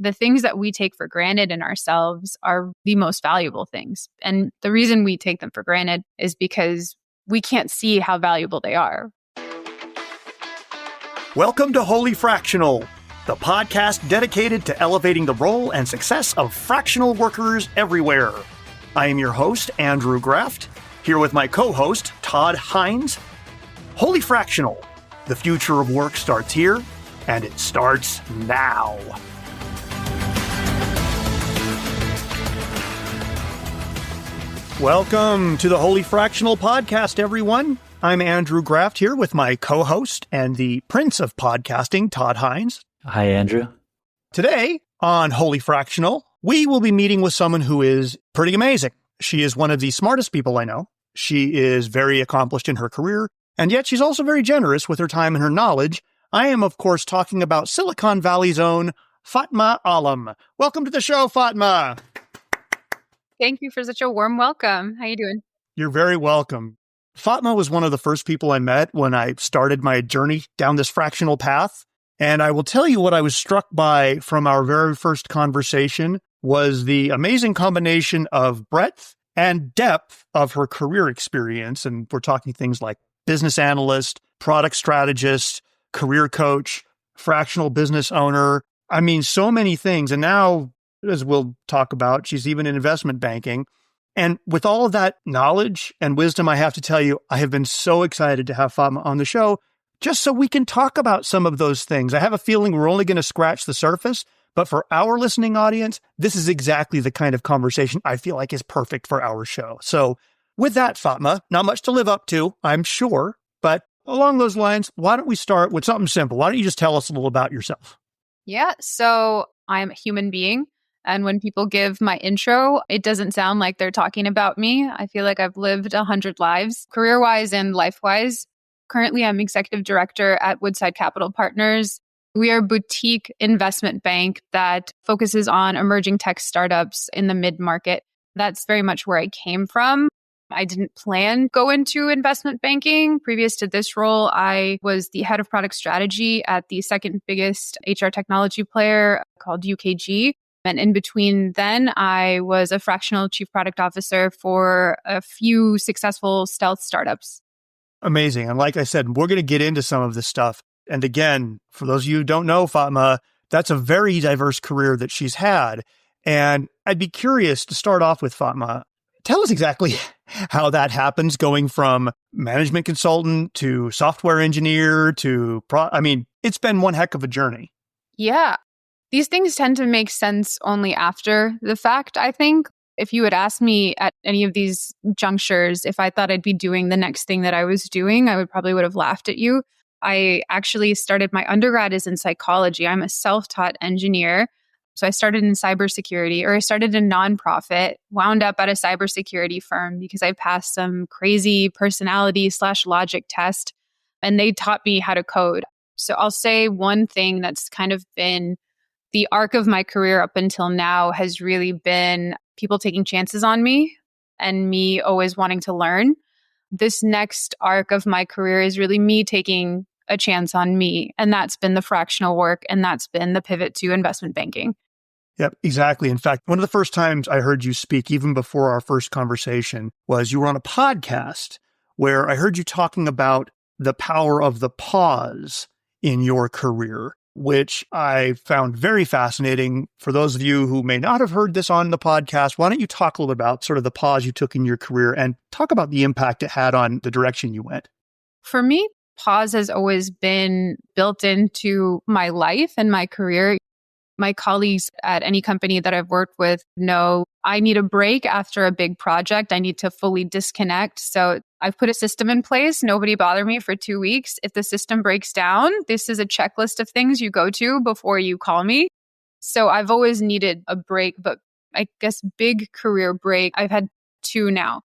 the things that we take for granted in ourselves are the most valuable things. And the reason we take them for granted is because we can't see how valuable they are. Welcome to Holy Fractional, the podcast dedicated to elevating the role and success of fractional workers everywhere. I am your host, Andrew Graft, here with my co-host, Todd Hines. Holy Fractional, the future of work starts here, and it starts now. Welcome to the Holy Fractional podcast, everyone. I'm Andrew Graft here with my co-host and the prince of podcasting, Todd Hines. Hi, Andrew. Today on Holy Fractional, we will be meeting with someone who is pretty amazing. She is one of the smartest people I know. She is very accomplished in her career, and yet she's also very generous with her time and her knowledge. I am, of course, talking about Silicon Valley's own Fatima Alam. Welcome to the show, Fatima. Thank you for such a warm welcome. How you doing? You're very welcome. Fatima was one of the first people I met when I started my journey down this fractional path. And I will tell you what I was struck by from our very first conversation was the amazing combination of breadth and depth of her career experience. And we're talking things like business analyst, product strategist, career coach, fractional business owner. I mean, so many things. And now, as we'll talk about, she's even in investment banking. And with all of that knowledge and wisdom, I have to tell you, I have been so excited to have Fatima on the show, just so we can talk about some of those things. I have a feeling we're only going to scratch the surface, but for our listening audience, this is exactly the kind of conversation I feel like is perfect for our show. So with that, Fatima, not much to live up to, I'm sure, but along those lines, why don't we start with something simple? Why don't you just tell us a little about yourself? Yeah, so I'm a human being. And when people give my intro, it doesn't sound like they're talking about me. I feel like I've lived 100 lives, career-wise and life-wise. Currently, I'm executive director at Woodside Capital Partners. We are a boutique investment bank that focuses on emerging tech startups in the mid-market. That's very much where I came from. I didn't plan to go into investment banking. Previous to this role, I was the head of product strategy at the second biggest HR technology player called UKG. And in between then, I was a fractional chief product officer for a few successful stealth startups. Amazing. And like I said, we're going to get into some of this stuff. And again, for those of you who don't know Fatima, that's a very diverse career that she's had. And I'd be curious to start off with Fatima. Tell us exactly how that happens, going from management consultant to software engineer to it's been one heck of a journey. Yeah. These things tend to make sense only after the fact, I think. If you had asked me at any of these junctures if I thought I'd be doing the next thing that I was doing, I would have laughed at you. I actually started my undergrad is in psychology. I'm a self-taught engineer. So I started in cybersecurity, or I started a nonprofit, wound up at a cybersecurity firm because I passed some crazy personality/logic test, and they taught me how to code. So I'll say one thing that's kind of been the arc of my career up until now has really been people taking chances on me and me always wanting to learn. This next arc of my career is really me taking a chance on me. And that's been the fractional work. And that's been the pivot to investment banking. Yep, exactly. In fact, one of the first times I heard you speak, even before our first conversation, was you were on a podcast where I heard you talking about the power of the pause in your career, which I found very fascinating. For those of you who may not have heard this on the podcast, why don't you talk a little about sort of the pause you took in your career and talk about the impact it had on the direction you went? For me, pause has always been built into my life and my career. My colleagues at any company that I've worked with know I need a break after a big project. I need to fully disconnect. So I've put a system in place. Nobody bother me for 2 weeks. If the system breaks down, this is a checklist of things you go to before you call me. So I've always needed a break, but I guess big career break. I've had two now.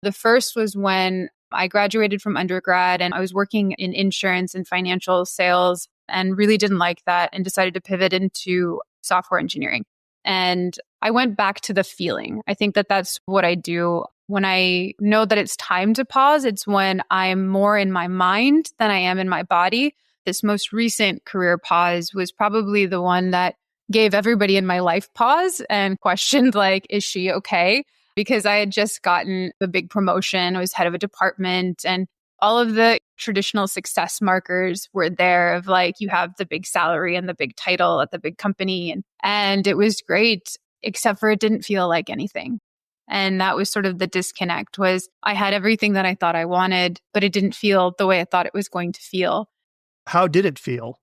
The first was when I graduated from undergrad and I was working in insurance and financial sales and really didn't like that and decided to pivot into software engineering. And I went back to the feeling. I think that that's what I do. When I know that it's time to pause, it's when I'm more in my mind than I am in my body. This most recent career pause was probably the one that gave everybody in my life pause and questioned, like, is she okay? Because I had just gotten a big promotion. I was head of a department, and all of the traditional success markers were there of like, you have the big salary and the big title at the big company. And it was great, except for it didn't feel like anything. And that was sort of the disconnect was I had everything that I thought I wanted, but it didn't feel the way I thought it was going to feel. How did it feel?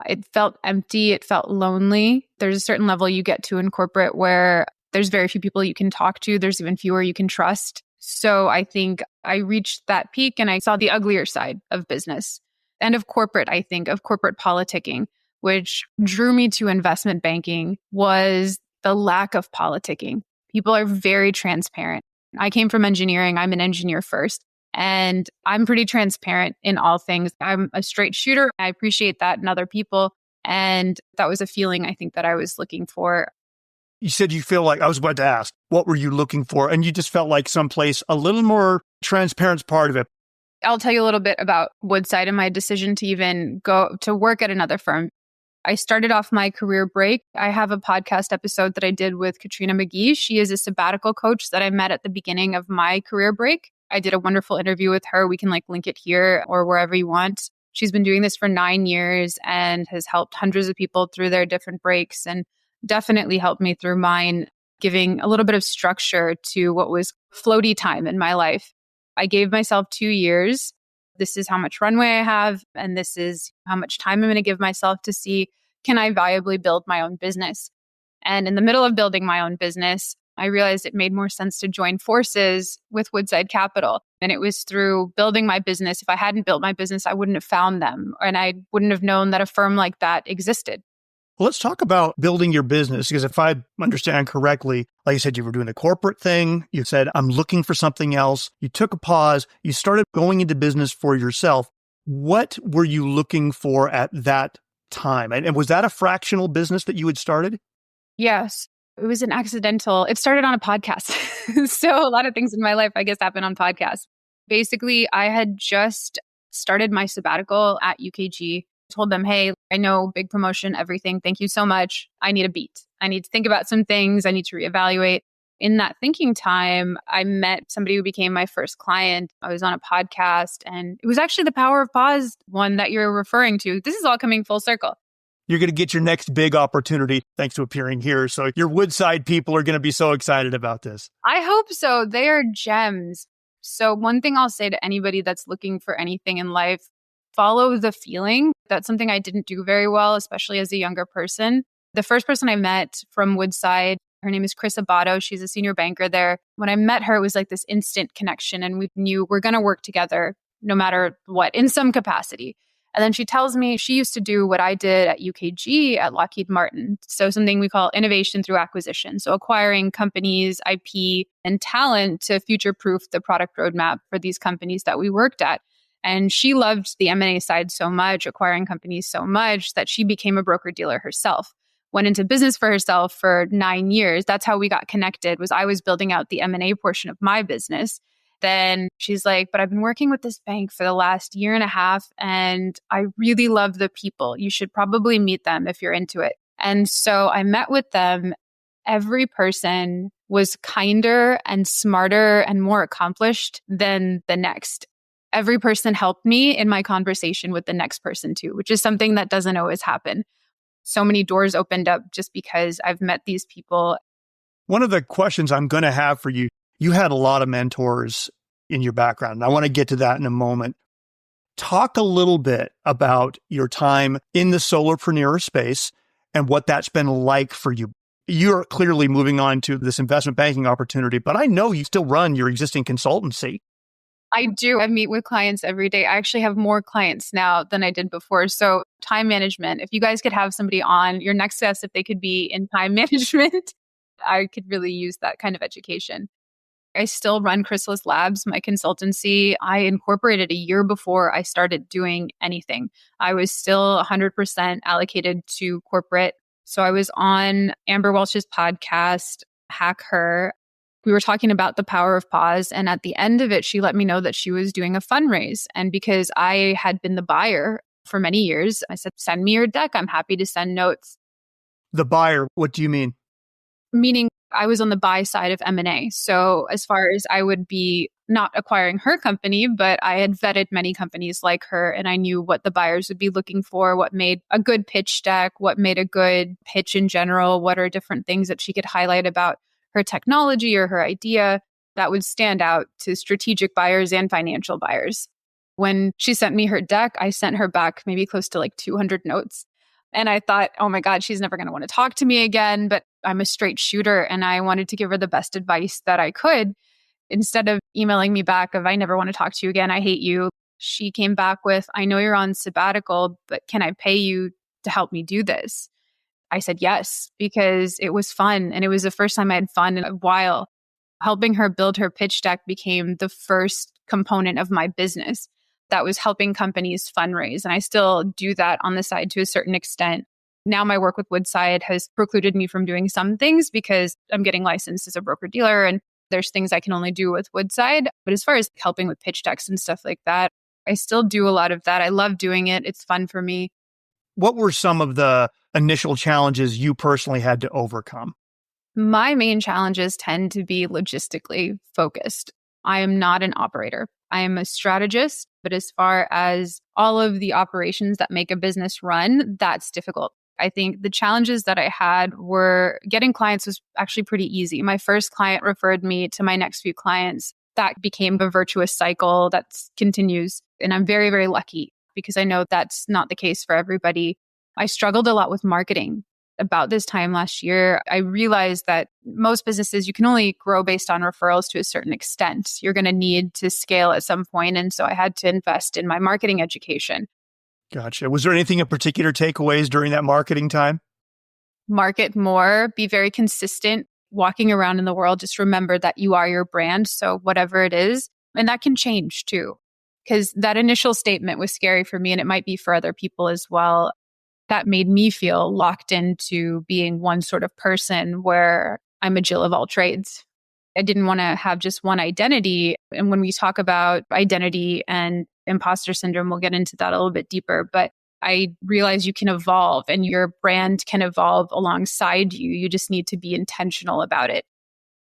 It felt empty. It felt lonely. There's a certain level you get to in corporate where there's very few people you can talk to. There's even fewer you can trust. So I think I reached that peak and I saw the uglier side of business and of corporate, I think, of corporate politicking, which drew me to investment banking was the lack of politicking. People are very transparent. I came from engineering. I'm an engineer first. And I'm pretty transparent in all things. I'm a straight shooter. I appreciate that in other people. And that was a feeling I think that I was looking for. You said you feel like, I was about to ask, what were you looking for? And you just felt like someplace a little more transparent's part of it. I'll tell you a little bit about Woodside and my decision to even go to work at another firm. I started off my career break. I have a podcast episode that I did with Katrina McGee. She is a sabbatical coach that I met at the beginning of my career break. I did a wonderful interview with her. We can link it here or wherever you want. She's been doing this for 9 years and has helped hundreds of people through their different breaks and definitely helped me through mine, giving a little bit of structure to what was floaty time in my life. I gave myself 2 years. This is how much runway I have, and this is how much time I'm going to give myself to see, can I viably build my own business? And in the middle of building my own business, I realized it made more sense to join forces with Woodside Capital. And it was through building my business. If I hadn't built my business, I wouldn't have found them. And I wouldn't have known that a firm like that existed. Well, let's talk about building your business, because if I understand correctly, like you said, you were doing the corporate thing. You said, I'm looking for something else. You took a pause. You started going into business for yourself. What were you looking for at that time? And was that a fractional business that you had started? Yes. It was an accidental. It started on a podcast. So a lot of things in my life, I guess, happen on podcasts. Basically, I had just started my sabbatical at UKG. Told them, hey, I know, big promotion, everything. Thank you so much. I need a beat. I need to think about some things. I need to reevaluate. In that thinking time, I met somebody who became my first client. I was on a podcast, and it was actually the Power of Pause one that you're referring to. This is all coming full circle. You're going to get your next big opportunity thanks to appearing here. So your Woodside people are going to be so excited about this. I hope so. They are gems. So one thing I'll say to anybody that's looking for anything in life, follow the feeling. That's something I didn't do very well, especially as a younger person. The first person I met from Woodside, her name is Chris Abato. She's a senior banker there. When I met her, it was like this instant connection, and we knew we're going to work together no matter what, in some capacity. And then she tells me she used to do what I did at UKG at Lockheed Martin. So something we call innovation through acquisition. So acquiring companies, IP, and talent to future-proof the product roadmap for these companies that we worked at. And she loved the M&A side so much, acquiring companies so much, that she became a broker-dealer herself. Went into business for herself for 9 years. That's how we got connected, was I was building out the M&A portion of my business. Then she's like, but I've been working with this bank for the last 1.5 years, and I really love the people. You should probably meet them if you're into it. And so I met with them. Every person was kinder and smarter and more accomplished than the next. Every person helped me in my conversation with the next person too, which is something that doesn't always happen. So many doors opened up just because I've met these people. One of the questions I'm going to have for you, you had a lot of mentors in your background, and I want to get to that in a moment. Talk a little bit about your time in the solopreneur space and what that's been like for you. You're clearly moving on to this investment banking opportunity, but I know you still run your existing consultancy. I do. I meet with clients every day. I actually have more clients now than I did before. So time management, if you guys could have somebody on your next guest, if they could be in time management, I could really use that kind of education. I still run Chrysalis Labs, my consultancy. I incorporated a year before I started doing anything. I was still 100% allocated to corporate. So I was on Amber Welch's podcast, Hack Her. We were talking about the power of pause. And at the end of it, she let me know that she was doing a fundraise. And because I had been the buyer for many years, I said, send me your deck. I'm happy to send notes. The buyer, what do you mean? Meaning I was on the buy side of M&A. So as far as I would be not acquiring her company, but I had vetted many companies like her and I knew what the buyers would be looking for, what made a good pitch deck, what made a good pitch in general, what are different things that she could highlight about her technology or her idea that would stand out to strategic buyers and financial buyers. When she sent me her deck, I sent her back maybe close to like 200 notes. And I thought, oh my God, she's never going to want to talk to me again. But I'm a straight shooter and I wanted to give her the best advice that I could. Instead of emailing me back of, I never want to talk to you again, I hate you, she came back with, I know you're on sabbatical, but can I pay you to help me do this? I said yes, because it was fun. And it was the first time I had fun in a while. Helping her build her pitch deck became the first component of my business that was helping companies fundraise. And I still do that on the side to a certain extent. Now my work with Woodside has precluded me from doing some things because I'm getting licensed as a broker dealer and there's things I can only do with Woodside. But as far as helping with pitch decks and stuff like that, I still do a lot of that. I love doing it. It's fun for me. What were some of the initial challenges you personally had to overcome? My main challenges tend to be logistically focused. I am not an operator. I am a strategist, but as far as all of the operations that make a business run, that's difficult. I think the challenges that I had were getting clients was actually pretty easy. My first client referred me to my next few clients. That became a virtuous cycle that continues. And I'm very, very lucky because I know that's not the case for everybody. I struggled a lot with marketing. About this time last year, I realized that most businesses, you can only grow based on referrals to a certain extent. You're going to need to scale at some point. And so I had to invest in my marketing education. Gotcha. Was there anything in particular takeaways during that marketing time? Market more, be very consistent. Walking around in the world, just remember that you are your brand. So whatever it is, and that can change too, because that initial statement was scary for me and it might be for other people as well. That made me feel locked into being one sort of person where I'm a Jill of all trades. I didn't want to have just one identity. And when we talk about identity and imposter syndrome, we'll get into that a little bit deeper. But I realize you can evolve and your brand can evolve alongside you. You just need to be intentional about it.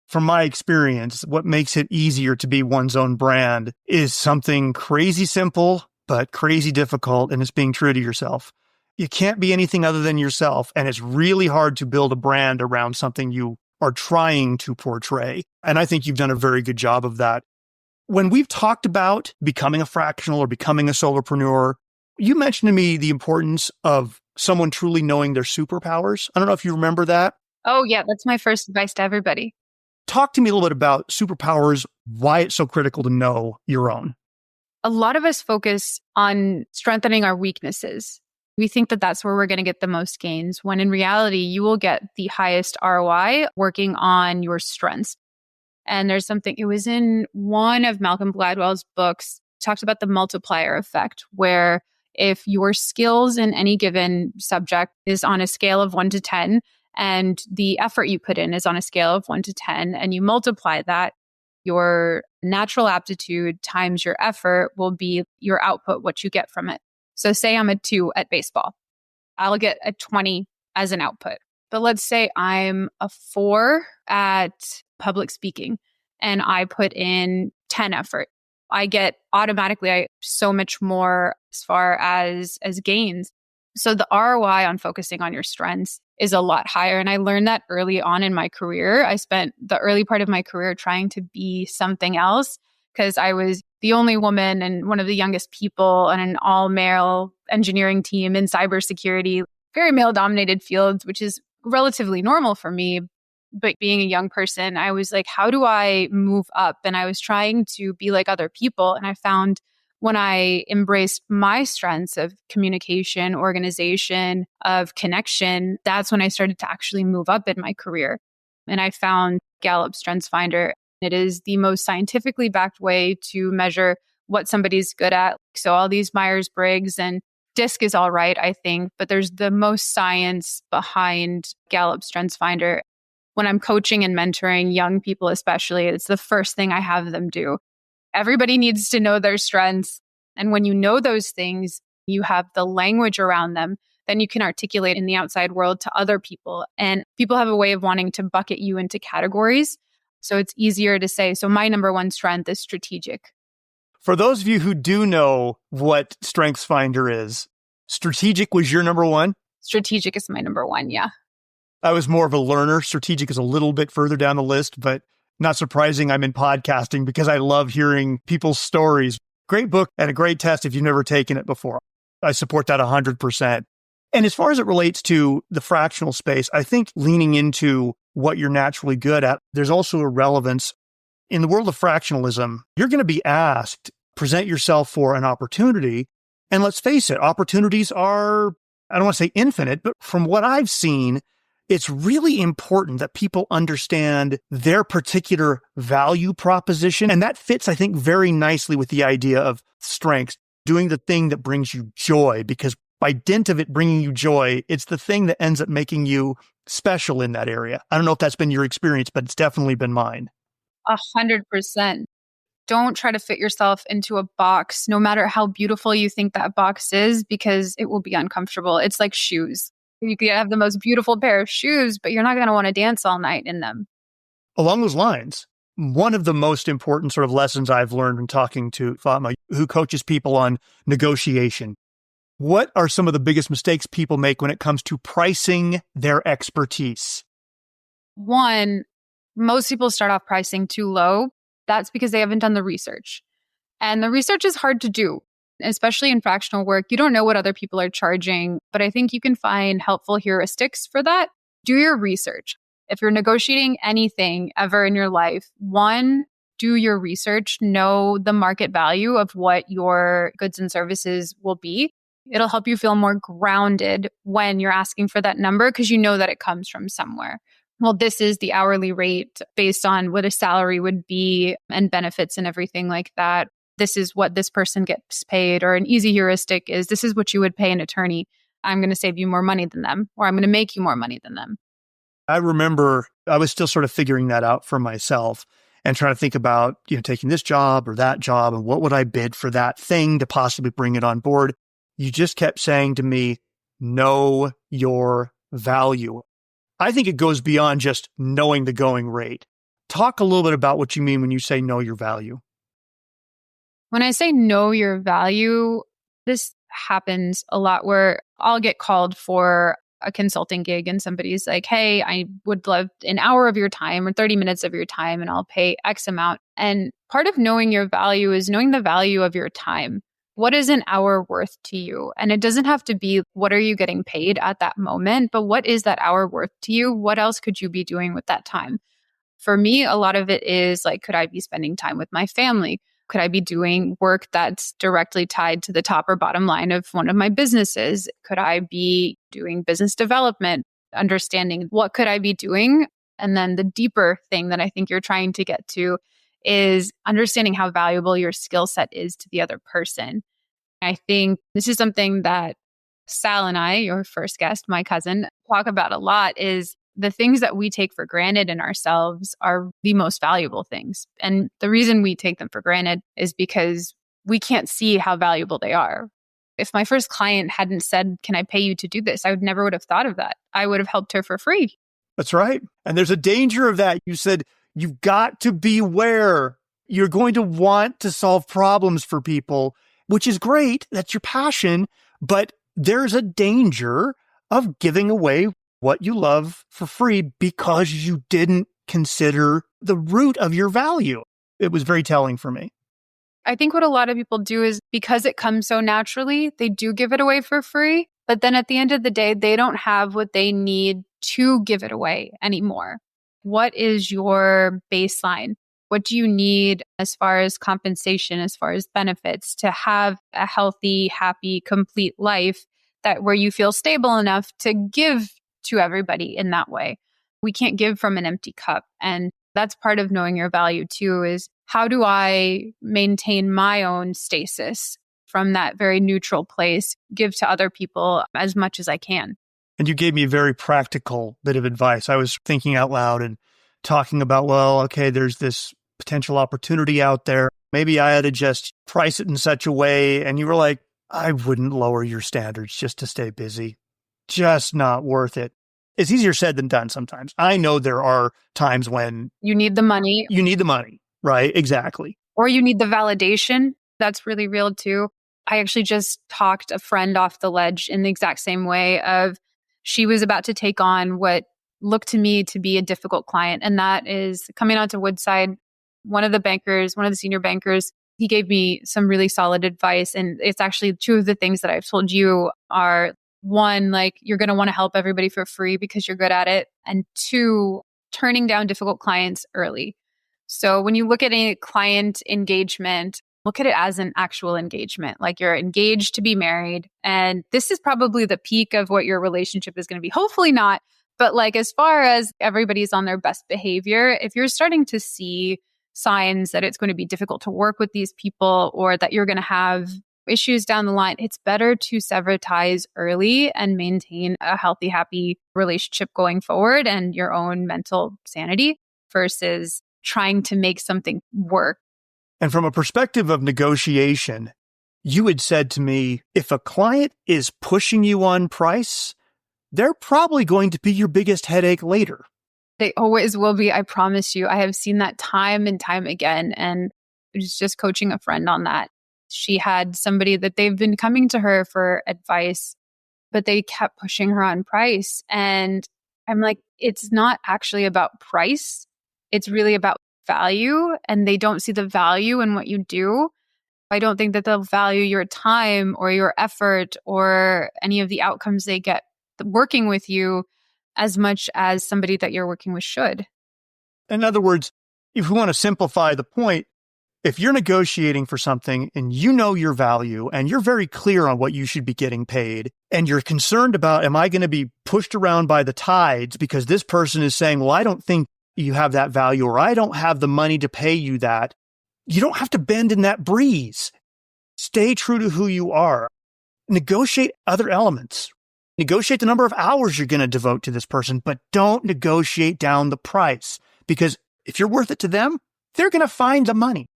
From my experience, what makes it easier to be one's own brand is something crazy simple, but crazy difficult, and it's being true to yourself. You can't be anything other than yourself, and it's really hard to build a brand around something you are trying to portray. And I think you've done a very good job of that. When we've talked about becoming a fractional or becoming a solopreneur, you mentioned to me the importance of someone truly knowing their superpowers. I don't know if you remember that. Oh, yeah, that's my first advice to everybody. Talk to me a little bit about superpowers, why it's so critical to know your own. A lot of us focus on strengthening our weaknesses. We think that that's where we're going to get the most gains, when in reality, you will get the highest ROI working on your strengths. And there's something, it was in one of Malcolm Gladwell's books, talks about the multiplier effect, where if your skills in any given subject is on a scale of 1 to 10, and the effort you put in is on a scale of 1 to 10, and you multiply that, your natural aptitude times your effort will be your output, what you get from it. So say I'm a 2 at baseball. I'll get a 20 as an output. But let's say I'm a 4 at public speaking and I put in 10 effort. I get automatically so much more as far as gains. So the ROI on focusing on your strengths is a lot higher. And I learned that early on in my career. I spent the early part of my career trying to be something else because I was the only woman and one of the youngest people on an all-male engineering team in cybersecurity, very male-dominated fields, which is relatively normal for me. But being a young person, I was like, how do I move up? And I was trying to be like other people. And I found when I embraced my strengths of communication, organization, of connection, that's when I started to actually move up in my career. And I found Gallup Strengths Finder. It is the most scientifically backed way to measure what somebody's good at. So all these Myers-Briggs and DISC is all right, I think, but there's the most science behind Gallup Strengths Finder. When I'm coaching and mentoring young people, especially, it's the first thing I have them do. Everybody needs to know their strengths. And when you know those things, you have the language around them then you can articulate in the outside world to other people. And people have a way of wanting to bucket you into categories. So it's easier to say, so my number one strength is strategic. For those of you who do know what StrengthsFinder is, strategic was your number one? Strategic is my number one, yeah. I was more of a learner. Strategic is a little bit further down the list, but not surprising I'm in podcasting because I love hearing people's stories. Great book and a great test if you've never taken it before. I support that 100%. And as far as it relates to the fractional space, I think leaning into what you're naturally good at, there's also a relevance. In the world of fractionalism, you're going to be asked, present yourself for an opportunity. And let's face it, opportunities are, I don't want to say infinite, but from what I've seen, it's really important that people understand their particular value proposition. And that fits, I think, very nicely with the idea of strengths, doing the thing that brings you joy, because by dint of it bringing you joy, it's the thing that ends up making you special in that area. I don't know if that's been your experience, but it's definitely been mine. 100%. Don't try to fit yourself into a box, no matter how beautiful you think that box is, because it will be uncomfortable. It's like shoes. You could have the most beautiful pair of shoes, but you're not going to want to dance all night in them. Along those lines, one of the most important sort of lessons I've learned in talking to Fatima, who coaches people on negotiation. What are some of the biggest mistakes people make when it comes to pricing their expertise? One, most people start off pricing too low. That's because they haven't done the research. And the research is hard to do, especially in fractional work. You don't know what other people are charging, but I think you can find helpful heuristics for that. Do your research. If you're negotiating anything ever in your life, one, do your research, know the market value of what your goods and services will be. It'll help you feel more grounded when you're asking for that number because you know that it comes from somewhere. Well, this is the hourly rate based on what a salary would be and benefits and everything like that. This is what this person gets paid, or an easy heuristic is this is what you would pay an attorney. I'm going to save you more money than them, or I'm going to make you more money than them. I remember I was still sort of figuring that out for myself and trying to think about, taking this job or that job and what would I bid for that thing to possibly bring it on board. You just kept saying to me, know your value. I think it goes beyond just knowing the going rate. Talk a little bit about what you mean when you say know your value. When I say know your value, this happens a lot where I'll get called for a consulting gig and somebody's like, hey, I would love an hour of your time or 30 minutes of your time and I'll pay X amount. And part of knowing your value is knowing the value of your time. What is an hour worth to you? And it doesn't have to be what are you getting paid at that moment, but what is that hour worth to you? What else could you be doing with that time? For me, a lot of it is like, could I be spending time with my family? Could I be doing work that's directly tied to the top or bottom line of one of my businesses? Could I be doing business development, understanding what could I be doing? And then the deeper thing that I think you're trying to get to is understanding how valuable your skill set is to the other person. I think this is something that Sal and I, your first guest, my cousin, talk about a lot is the things that we take for granted in ourselves are the most valuable things. And the reason we take them for granted is because we can't see how valuable they are. If my first client hadn't said, can I pay you to do this? I would have thought of that. I would have helped her for free. That's right. And there's a danger of that. You said, you've got to beware. You're going to want to solve problems for people, which is great. That's your passion. But there's a danger of giving away what you love for free because you didn't consider the root of your value. It was very telling for me. I think what a lot of people do is because it comes so naturally, they do give it away for free. But then at the end of the day, they don't have what they need to give it away anymore. What is your baseline? What do you need as far as compensation, as far as benefits to have a healthy, happy, complete life that where you feel stable enough to give to everybody in that way? We can't give from an empty cup. And that's part of knowing your value too, is how do I maintain my own stasis from that very neutral place, give to other people as much as I can. And you gave me a very practical bit of advice. I was thinking out loud and talking about, well, okay, there's this potential opportunity out there. Maybe I had to just price it in such a way. And you were like, I wouldn't lower your standards just to stay busy. just not worth it. It's easier said than done sometimes. I know there are times when You need the money you need the money, right? Exactly. or you need the validation. That's really real too. I actually just talked a friend off the ledge in the exact same way of she was about to take on what looked to me to be a difficult client. And that is coming out to Woodside. One of the senior bankers, he gave me some really solid advice. And it's actually two of the things that I've told you are one, like you're going to want to help everybody for free because you're good at it. And two, turning down difficult clients early. So when you look at a client engagement, look at it as an actual engagement. Like you're engaged to be married. And this is probably the peak of what your relationship is going to be. Hopefully not. But like as far as everybody's on their best behavior, if you're starting to see signs that it's going to be difficult to work with these people or that you're going to have issues down the line, it's better to sever ties early and maintain a healthy, happy relationship going forward and your own mental sanity versus trying to make something work. And from a perspective of negotiation, you had said to me, if a client is pushing you on price, they're probably going to be your biggest headache later. They always will be. I promise you. I have seen that time and time again. And I was just coaching a friend on that. She had somebody that they've been coming to her for advice, but they kept pushing her on price. And I'm like, it's not actually about price. It's really about value. And they don't see the value in what you do. I don't think that they'll value your time or your effort or any of the outcomes they get working with you as much as somebody that you're working with should. In other words, if we want to simplify the point, if you're negotiating for something and you know your value and you're very clear on what you should be getting paid and you're concerned about, am I going to be pushed around by the tides because this person is saying, well, I don't think you have that value or I don't have the money to pay you that. You don't have to bend in that breeze. Stay true to who you are. Negotiate other elements. Negotiate the number of hours you're going to devote to this person, but don't negotiate down the price because if you're worth it to them, they're going to find the money.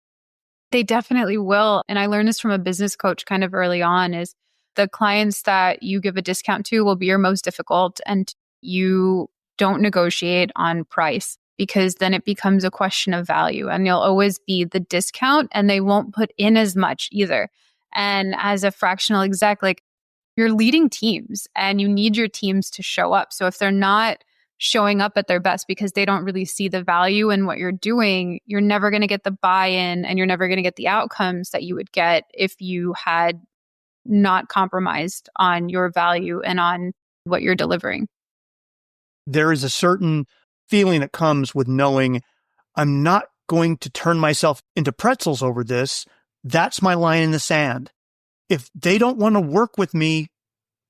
They definitely will. And I learned this from a business coach kind of early on is the clients that you give a discount to will be your most difficult and you don't negotiate on price because then it becomes a question of value and you'll always be the discount and they won't put in as much either. And as a fractional exec, like you're leading teams and you need your teams to show up. So if they're not showing up at their best because they don't really see the value in what you're doing, you're never going to get the buy-in and you're never going to get the outcomes that you would get if you had not compromised on your value and on what you're delivering. There is a certain feeling that comes with knowing I'm not going to turn myself into pretzels over this. That's my line in the sand. If they don't want to work with me,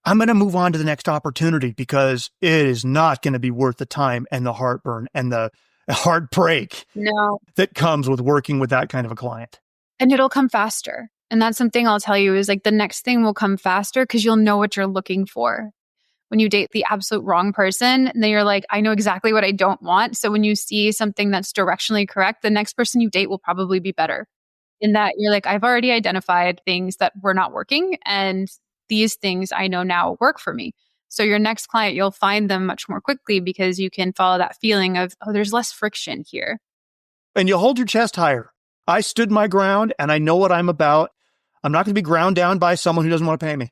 I'm going to move on to the next opportunity because it is not going to be worth the time and the heartburn and the heartbreak that comes with working with that kind of a client. And it'll come faster. And that's something I'll tell you is like the next thing will come faster because you'll know what you're looking for. When you date the absolute wrong person, then you're like, I know exactly what I don't want. So when you see something that's directionally correct, the next person you date will probably be better. In that you're like, I've already identified things that were not working and these things I know now work for me. So your next client, you'll find them much more quickly because you can follow that feeling of, oh, there's less friction here. And you'll hold your chest higher. I stood my ground and I know what I'm about. I'm not going to be ground down by someone who doesn't want to pay me.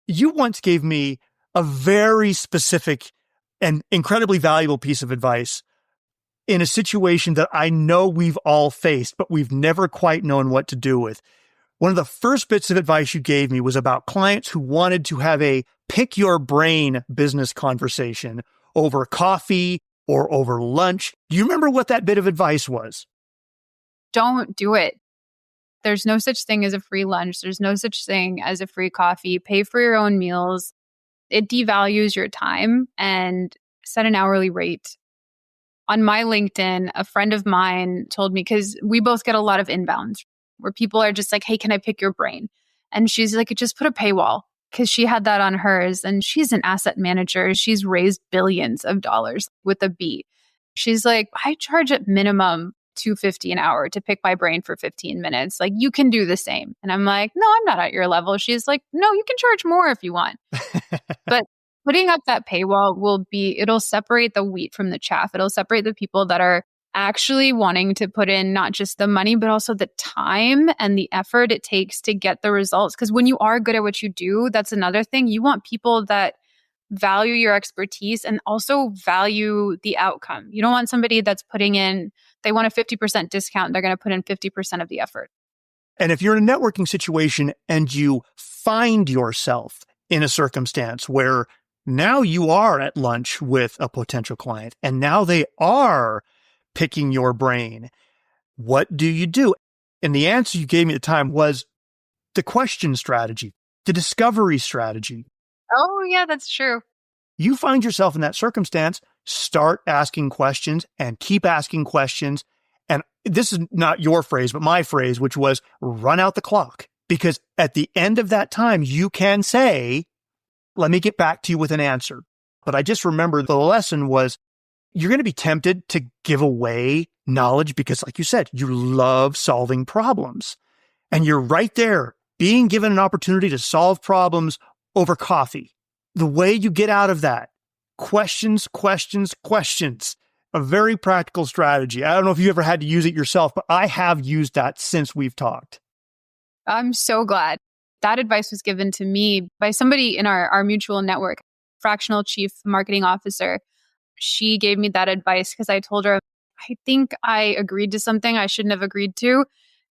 You once gave me a very specific and incredibly valuable piece of advice in a situation that I know we've all faced, but we've never quite known what to do with. One of the first bits of advice you gave me was about clients who wanted to have a pick your brain business conversation over coffee or over lunch. Do you remember what that bit of advice was? Don't do it. There's no such thing as a free lunch. There's no such thing as a free coffee. Pay for your own meals. It devalues your time and set an hourly rate. On my LinkedIn, a friend of mine told me, because we both get a lot of inbounds where people are just like, hey, can I pick your brain? And she's like, just put a paywall because she had that on hers. And she's an asset manager. She's raised billions of dollars with a B. She's like, I charge at minimum $250 an hour to pick my brain for 15 minutes. Like, you can do the same. And I'm like, no, I'm not at your level. She's like, no, you can charge more if you want. But Putting up that paywall it'll separate the wheat from the chaff. It'll separate the people that are actually wanting to put in not just the money, but also the time and the effort it takes to get the results. Because when you are good at what you do, that's another thing. You want people that value your expertise and also value the outcome. You don't want somebody that's putting in, they want a 50% discount, they're going to put in 50% of the effort. And if you're in a networking situation and you find yourself in a circumstance where now you are at lunch with a potential client and now they are picking your brain, what do you do? And the answer you gave me at the time was the question strategy, the discovery strategy. Oh, yeah, that's true. You find yourself in that circumstance, start asking questions and keep asking questions. And this is not your phrase, but my phrase, which was run out the clock. Because at the end of that time, you can say, let me get back to you with an answer. But I just remember the lesson was you're going to be tempted to give away knowledge because, like you said, you love solving problems. And you're right there being given an opportunity to solve problems over coffee. The way you get out of that, questions, questions, questions. A very practical strategy. I don't know if you ever had to use it yourself, but I have used that since we've talked. I'm so glad. That advice was given to me by somebody in our mutual network, Fractional Chief Marketing Officer. She gave me that advice because I told her, I think I agreed to something I shouldn't have agreed to.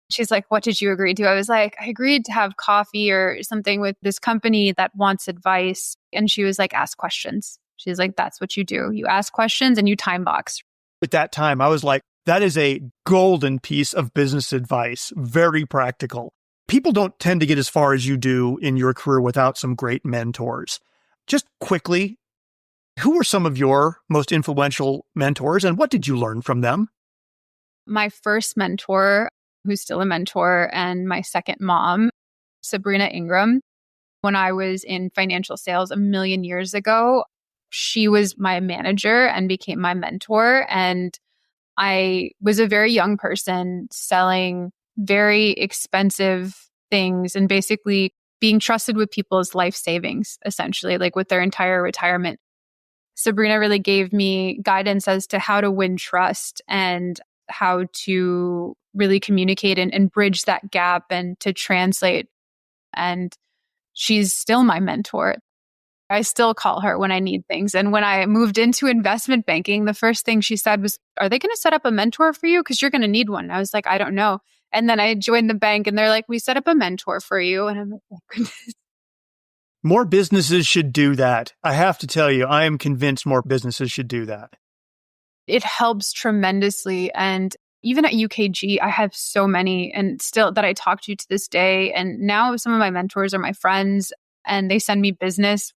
She's like, what did you agree to? I was like, I agreed to have coffee or something with this company that wants advice. And she was like, ask questions. She's like, that's what you do. You ask questions and you time box. At that time, I was like, that is a golden piece of business advice. Very practical. People don't tend to get as far as you do in your career without some great mentors. Just quickly, who were some of your most influential mentors and what did you learn from them? My first mentor, who's still a mentor, and my second mom, Sabrina Ingram. When I was in financial sales a million years ago, she was my manager and became my mentor. And I was a very young person selling very expensive things and basically being trusted with people's life savings, essentially, like with their entire retirement. Sabrina really gave me guidance as to how to win trust and how to really communicate and bridge that gap and to translate. And she's still my mentor. I still call her when I need things. And when I moved into investment banking, the first thing she said was, are they going to set up a mentor for you? Because you're going to need one. And I was like, I don't know. And then I joined the bank and they're like, we set up a mentor for you. And I'm like, oh, goodness. More businesses should do that. I have to tell you, I am convinced more businesses should do that. It helps tremendously. And even at UKG, I have so many and still that I talk to this day. And now some of my mentors are my friends and they send me business.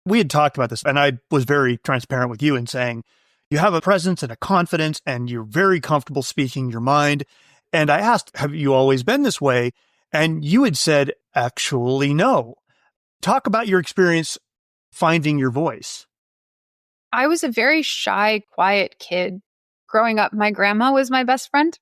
We had talked about this and I was very transparent with you in saying you have a presence and a confidence and you're very comfortable speaking your mind. And I asked, have you always been this way? And you had said, actually, no. Talk about your experience finding your voice. I was a very shy, quiet kid. Growing up, my grandma was my best friend.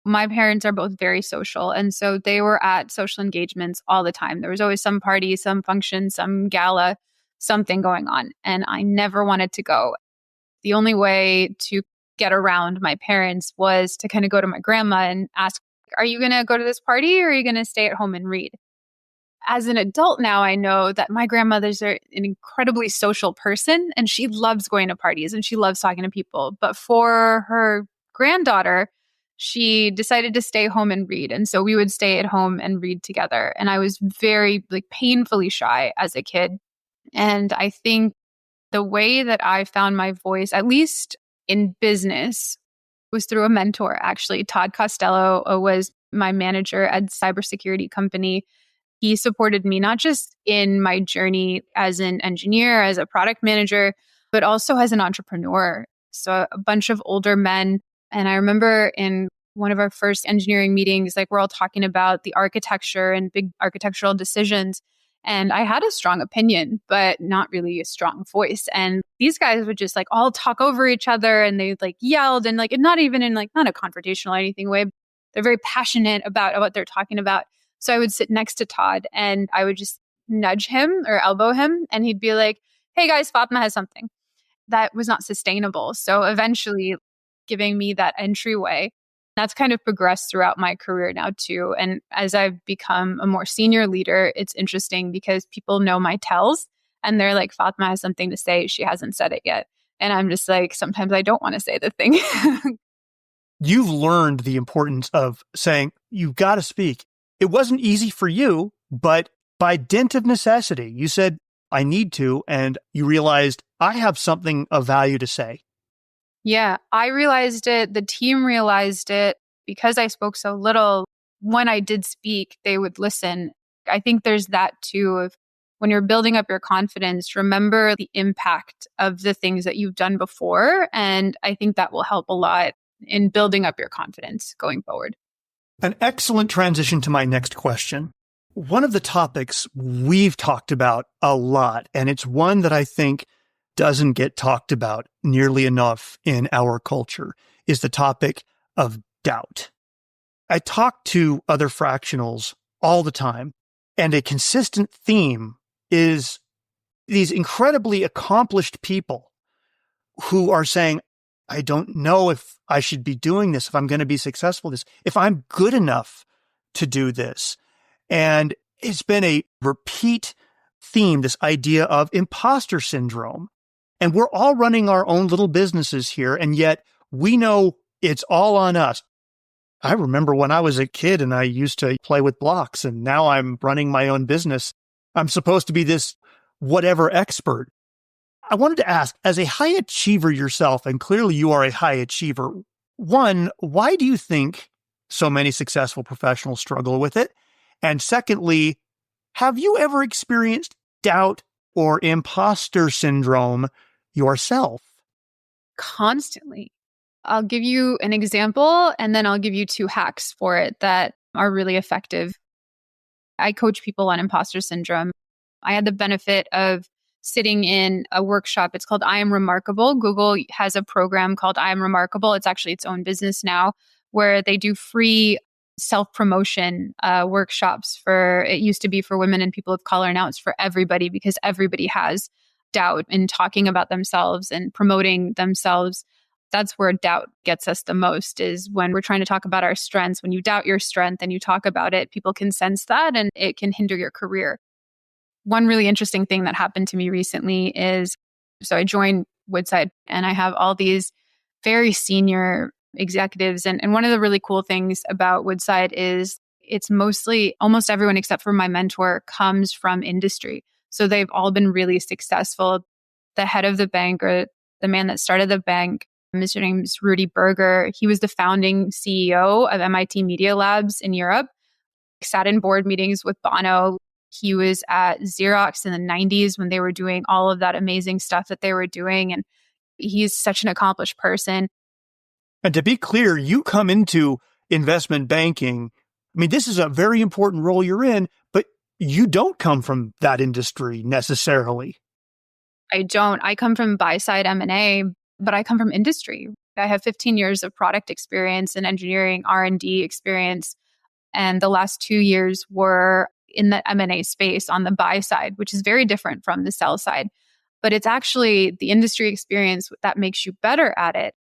My parents are both very social. And so they were at social engagements all the time. There was always some party, some function, some gala, something going on. And I never wanted to go. The only way to get around my parents was to kind of go to my grandma and ask, are you going to go to this party or are you going to stay at home and read? As an adult now, I know that my grandmother's an incredibly social person and she loves going to parties and she loves talking to people. But for her granddaughter, she decided to stay home and read. And so we would stay at home and read together. And I was very painfully shy as a kid. And I think the way that I found my voice, at least in business, was through a mentor, actually. Todd Costello was my manager at a cybersecurity company. He supported me not just in my journey as an engineer, as a product manager, but also as an entrepreneur. So a bunch of older men. And I remember in one of our first engineering meetings, we're all talking about the architecture and big architectural decisions. And I had a strong opinion, but not really a strong voice. And these guys would just all talk over each other and they yelled and not even in not a confrontational or anything way. They're very passionate about what they're talking about. So I would sit next to Todd and I would just nudge him or elbow him, and he'd be like, hey guys, Fatma has something. That was not sustainable. So eventually giving me that entryway, that's kind of progressed throughout my career now too. And as I've become a more senior leader, it's interesting because people know my tells and they're like, Fatma has something to say. She hasn't said it yet. And I'm just like, sometimes I don't want to say the thing. You've learned the importance of saying, you've got to speak. It wasn't easy for you, but by dint of necessity, you said, I need to, and you realized I have something of value to say. Yeah, I realized it. The team realized it because I spoke so little. When I did speak, they would listen. I think there's that too of when you're building up your confidence, remember the impact of the things that you've done before. And I think that will help a lot in building up your confidence going forward. An excellent transition to my next question. One of the topics we've talked about a lot, and it's one that I think doesn't get talked about nearly enough in our culture, is the topic of doubt. I talk to other fractionals all the time, and a consistent theme is these incredibly accomplished people who are saying, I don't know if I should be doing this, if I'm going to be successful at this, if I'm good enough to do this. And it's been a repeat theme, this idea of imposter syndrome. And we're all running our own little businesses here, and yet we know it's all on us. I remember when I was a kid and I used to play with blocks, and now I'm running my own business. I'm supposed to be this whatever expert. I wanted to ask, as a high achiever yourself, and clearly you are a high achiever, one, why do you think so many successful professionals struggle with it? And secondly, have you ever experienced doubt or imposter syndrome yourself? Constantly. I'll give you an example and then I'll give you 2 hacks for it that are really effective. I coach people on imposter syndrome. I had the benefit of sitting in a workshop. It's called I Am Remarkable. Google has a program called I Am Remarkable. It's actually its own business now, where they do free self-promotion workshops for, it used to be for women and people of color. Now it's for everybody because everybody has doubt in talking about themselves and promoting themselves. That's where doubt gets us the most, is when we're trying to talk about our strengths. When you doubt your strength and you talk about it, people can sense that and it can hinder your career. One really interesting thing that happened to me recently is, so I joined Woodside and I have all these very senior executives. And one of the really cool things about Woodside is it's mostly, almost everyone except for my mentor comes from industry. So they've all been really successful. The head of the bank, or the man that started the bank, his name is Rudy Berger. He was the founding CEO of MIT Media Labs in Europe, sat in board meetings with Bono. He was at Xerox in the 90s when they were doing all of that amazing stuff that they were doing. And he's such an accomplished person. And to be clear, you come into investment banking. I mean, this is a very important role you're in, but you don't come from that industry necessarily. I don't. I come from buy-side M&A, but I come from industry. I have 15 years of product experience and engineering R&D experience. And the last 2 years were in the M&A space on the buy side, which is very different from the sell side. But it's actually the industry experience that makes you better at it.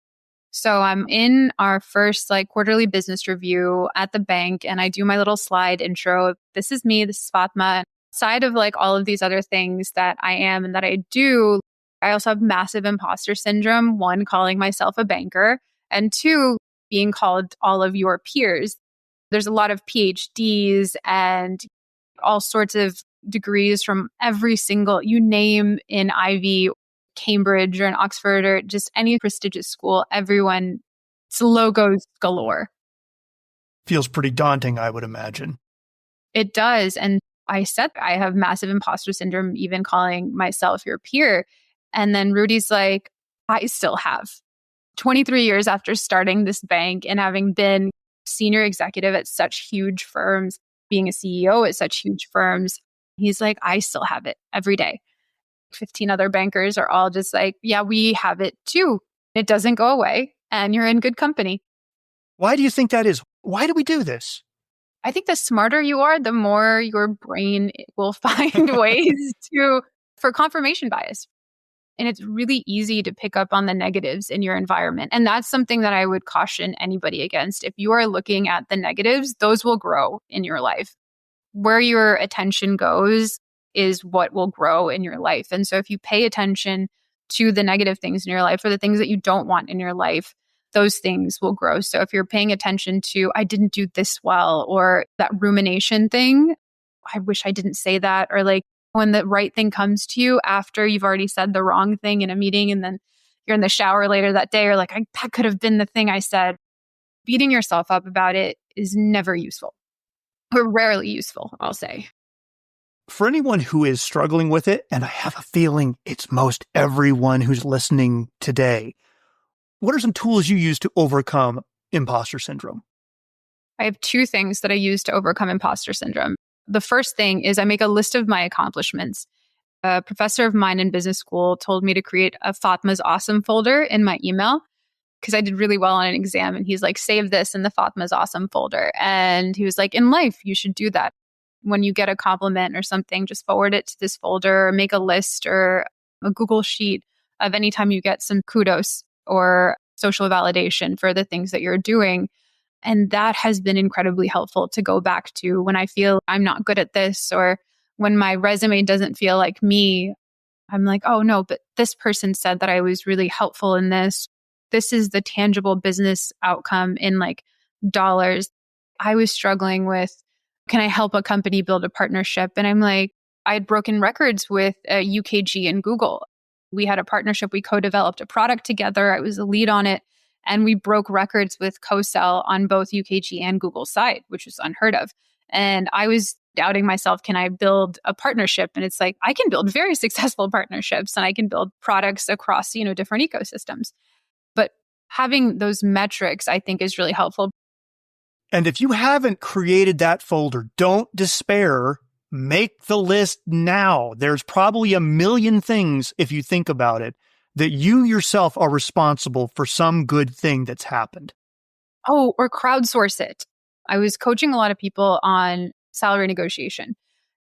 So I'm in our first quarterly business review at the bank, and I do my little slide intro. This is me, this is Fatma. Side of all of these other things that I am and that I do, I also have massive imposter syndrome. 1, calling myself a banker, and 2, being called all of your peers. There's a lot of PhDs and all sorts of degrees from every single, you name, in Ivy, Cambridge, or in Oxford, or just any prestigious school. Everyone, it's logos galore. Feels pretty daunting, I would imagine. It does. And I said, I have massive imposter syndrome, even calling myself your peer. And then Rudy's like, I still have. 23 years after starting this bank and having been senior executive at such huge firms, being a CEO at such huge firms, he's like, I still have it every day. 15 other bankers are all just like, yeah, we have it too. It doesn't go away and you're in good company. Why do you think that is? Why do we do this? I think the smarter you are, the more your brain will find ways for confirmation bias. And it's really easy to pick up on the negatives in your environment. And that's something that I would caution anybody against. If you are looking at the negatives, those will grow in your life. Where your attention goes is what will grow in your life. And so if you pay attention to the negative things in your life or the things that you don't want in your life, those things will grow. So if you're paying attention to, I didn't do this well, or that rumination thing, I wish I didn't say that, or like when the right thing comes to you after you've already said the wrong thing in a meeting and then you're in the shower later that day, or like, that could have been the thing I said. Beating yourself up about it is never useful, or rarely useful, I'll say. For anyone who is struggling with it, and I have a feeling it's most everyone who's listening today, what are some tools you use to overcome imposter syndrome? I have two things that I use to overcome imposter syndrome. The first thing is I make a list of my accomplishments. A professor of mine in business school told me to create a Fatma's Awesome folder in my email because I did really well on an exam. And he's like, save this in the Fatma's Awesome folder. And he was like, in life, you should do that. When you get a compliment or something, just forward it to this folder, or make a list or a Google sheet of any time you get some kudos or social validation for the things that you're doing. And that has been incredibly helpful to go back to when I feel I'm not good at this, or when my resume doesn't feel like me. I'm like, oh no, but this person said that I was really helpful in this. This is the tangible business outcome in like dollars. I was struggling with, can I help a company build a partnership? And I'm like, I had broken records with UKG and Google. We had a partnership. We co-developed a product together. I was the lead on it. And we broke records with co-sell on both UKG and Google side, which was unheard of. And I was doubting myself, can I build a partnership? And it's like, I can build very successful partnerships and I can build products across, different ecosystems. But having those metrics, I think, is really helpful. And if you haven't created that folder, don't despair. Make the list now. There's probably a million things, if you think about it, that you yourself are responsible for some good thing that's happened. Oh, or crowdsource it. I was coaching a lot of people on salary negotiation.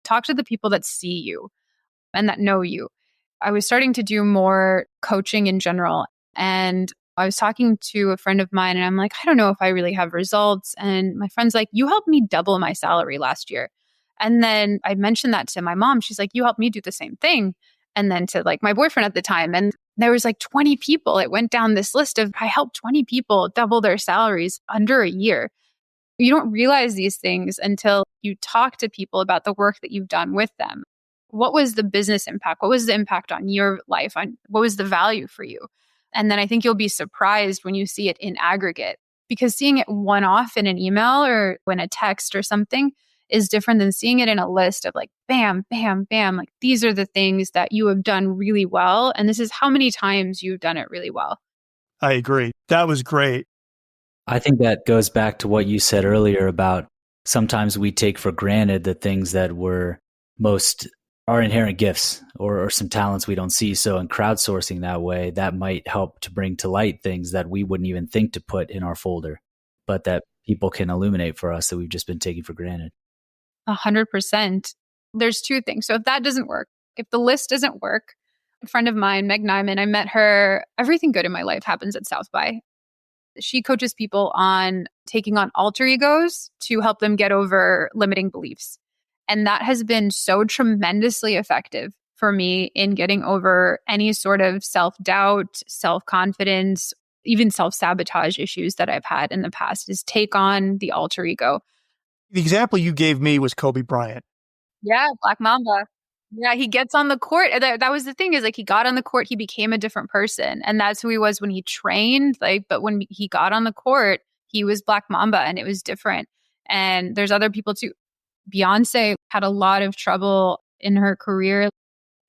Talk to the people that see you and that know you. I was starting to do more coaching in general. And I was talking to a friend of mine and I'm like, I don't know if I really have results. And my friend's like, you helped me double my salary last year. And then I mentioned that to my mom. She's like, you helped me do the same thing. And then to like my boyfriend at the time. And there was like 20 people. It went down this list of, I helped 20 people double their salaries under a year. You don't realize these things until you talk to people about the work that you've done with them. What was the business impact? What was the impact on your life? What was the value for you? And then I think you'll be surprised when you see it in aggregate, because seeing it one off in an email or in a text or something is different than seeing it in a list of like, bam, bam, bam. Like, these are the things that you have done really well. And this is how many times you've done it really well. I agree. That was great. I think that goes back to what you said earlier about sometimes we take for granted the things that were most our inherent gifts or some talents we don't see. So in crowdsourcing that way, that might help to bring to light things that we wouldn't even think to put in our folder, but that people can illuminate for us that we've just been taking for granted. 100%. There's two things. So if that doesn't work, if the list doesn't work, a friend of mine, Meg Nyman, I met her. Everything good in my life happens at South by. She coaches people on taking on alter egos to help them get over limiting beliefs. And that has been so tremendously effective for me in getting over any sort of self-doubt, self-confidence, even self-sabotage issues that I've had in the past, is take on the alter ego. The example you gave me was Kobe Bryant. Yeah, Black Mamba. Yeah, he gets on the court. That was the thing, is like he got on the court, he became a different person. And that's who he was when he trained. But when he got on the court, he was Black Mamba and it was different. And there's other people too. Beyonce had a lot of trouble in her career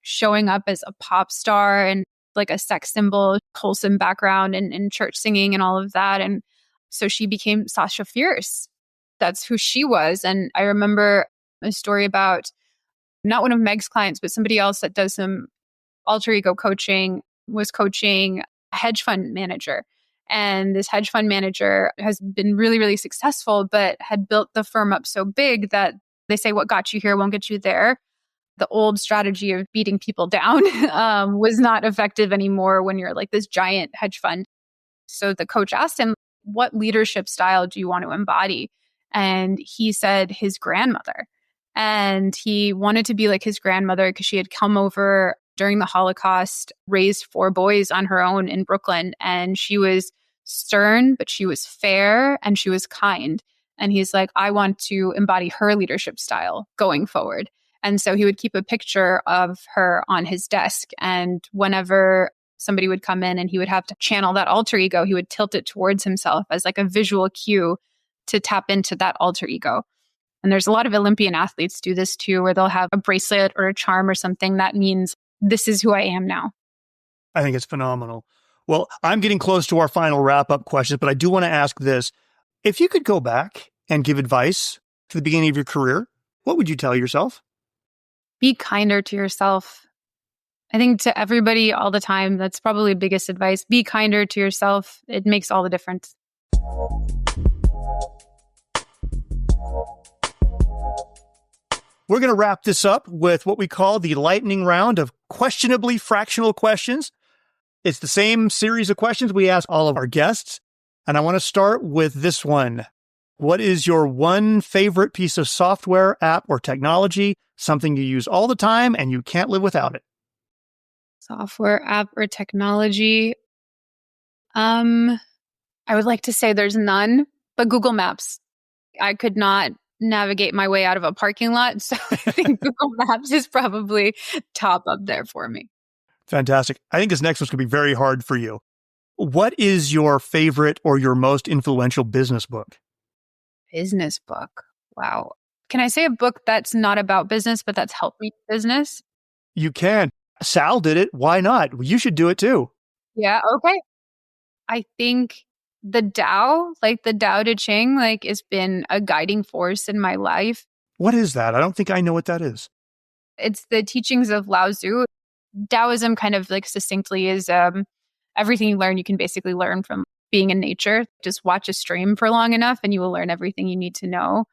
showing up as a pop star and like a sex symbol, wholesome background and church singing and all of that. And so she became Sasha Fierce. That's who she was. And I remember a story about not one of Meg's clients, but somebody else that does some alter ego coaching, was coaching a hedge fund manager. And this hedge fund manager has been really, really successful, but had built the firm up so big that they say what got you here won't get you there. The old strategy of beating people down was not effective anymore when you're like this giant hedge fund. So the coach asked him, what leadership style do you want to embody? And he said his grandmother. And he wanted to be like his grandmother because she had come over during the Holocaust, raised 4 boys on her own in Brooklyn. And she was stern, but she was fair and she was kind. And he's like, I want to embody her leadership style going forward. And so he would keep a picture of her on his desk. And whenever somebody would come in and he would have to channel that alter ego, he would tilt it towards himself as like a visual cue to tap into that alter ego. And there's a lot of Olympian athletes do this too, where they'll have a bracelet or a charm or something that means this is who I am now. I think it's phenomenal. Well, I'm getting close to our final wrap-up questions, but I do want to ask this. If you could go back and give advice to the beginning of your career, what would you tell yourself? Be kinder to yourself. I think to everybody all the time, that's probably the biggest advice. Be kinder to yourself. It makes all the difference. We're going to wrap this up with what we call the lightning round of questionably fractional questions. It's the same series of questions we ask all of our guests. And I want to start with this one. What is your one favorite piece of software, app, or technology, something you use all the time and you can't live without it? Software, app, or technology? I would like to say there's none, but Google Maps. I could not navigate my way out of a parking lot. So I think Google Maps is probably top up there for me. Fantastic. I think this next one's going to be very hard for you. What is your favorite or your most influential business book? Business book. Wow. Can I say a book that's not about business, but that's helped me in business? You can. Sal did it. Why not? You should do it too. Yeah. Okay. I think the Tao, like the Tao Te Ching, like has been a guiding force in my life. What is that? I don't think I know what that is. It's the teachings of Lao Tzu. Taoism kind of like succinctly is everything you learn, you can basically learn from being in nature. Just watch a stream for long enough and you will learn everything you need to know.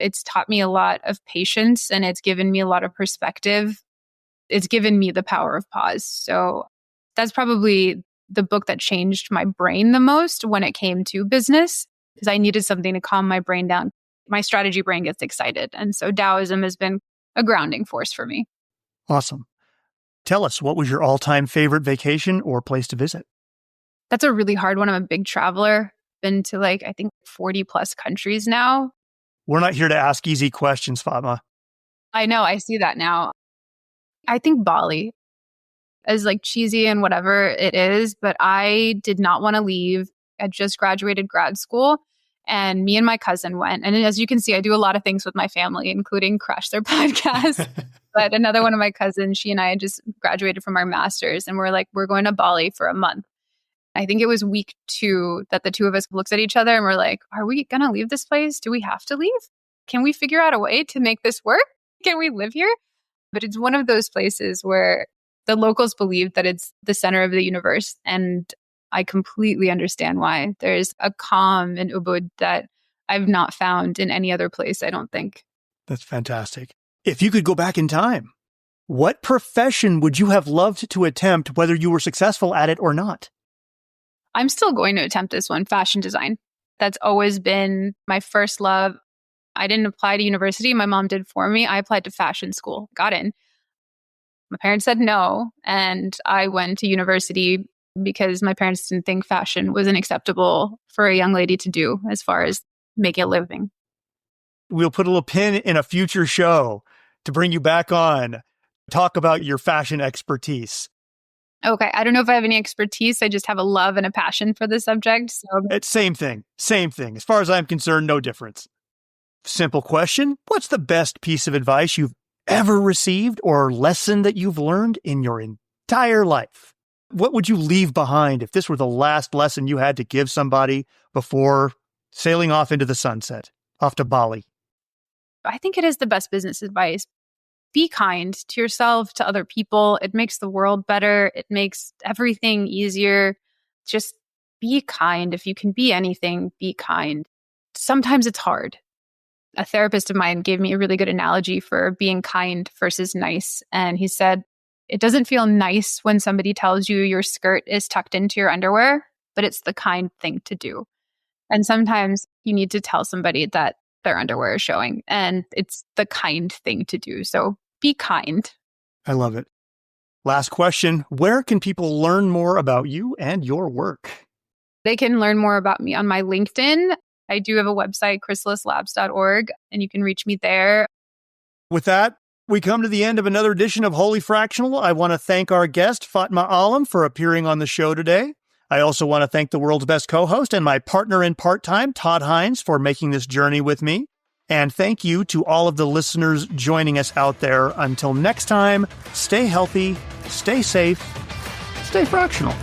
It's taught me a lot of patience and it's given me a lot of perspective. It's given me the power of pause. So that's probably the book that changed my brain the most when it came to business, because I needed something to calm my brain down. My strategy brain gets excited. And so Taoism has been a grounding force for me. Awesome. Tell us, what was your all-time favorite vacation or place to visit? That's a really hard one. I'm a big traveler. Been to I think 40 plus countries now. We're not here to ask easy questions, Fatma. I know. I see that now. I think Bali, as cheesy and whatever it is, but I did not want to leave. I just graduated grad school and me and my cousin went. And as you can see, I do a lot of things with my family, including crash their podcast. But another one of my cousins, she and I had just graduated from our masters and we're going to Bali for a month. I think it was week 2 that the two of us looked at each other and we're like, are we going to leave this place? Do we have to leave? Can we figure out a way to make this work? Can we live here? But it's one of those places where the locals believe that it's the center of the universe. And I completely understand why. There's a calm in Ubud that I've not found in any other place, I don't think. That's fantastic. If you could go back in time, what profession would you have loved to attempt, whether you were successful at it or not? I'm still going to attempt this one, fashion design. That's always been my first love. I didn't apply to university. My mom did for me. I applied to fashion school, got in. My parents said no, and I went to university because my parents didn't think fashion was unacceptable for a young lady to do as far as making a living. We'll put a little pin in a future show to bring you back on, talk about your fashion expertise. Okay. I don't know if I have any expertise. I just have a love and a passion for the subject. So It's same thing. As far as I'm concerned, no difference. Simple question. What's the best piece of advice you've ever received or lesson that you've learned in your entire life? What would you leave behind if this were the last lesson you had to give somebody before sailing off into the sunset, off to Bali? I think it is the best business advice. Be kind to yourself, to other people. It makes the world better. It makes everything easier. Just be kind. If you can be anything, be kind. Sometimes it's hard. A therapist of mine gave me a really good analogy for being kind versus nice. And he said, it doesn't feel nice when somebody tells you your skirt is tucked into your underwear, but it's the kind thing to do. And sometimes you need to tell somebody that their underwear is showing, and it's the kind thing to do. So be kind. I love it. Last question. Where can people learn more about you and your work? They can learn more about me on my LinkedIn. I do have a website, chrysalislabs.org, and you can reach me there. With that, we come to the end of another edition of Holy Fractional. I want to thank our guest, Fatima Alam, for appearing on the show today. I also want to thank the world's best co-host and my partner in part-time, Todd Hines, for making this journey with me. And thank you to all of the listeners joining us out there. Until next time, stay healthy, stay safe, stay fractional.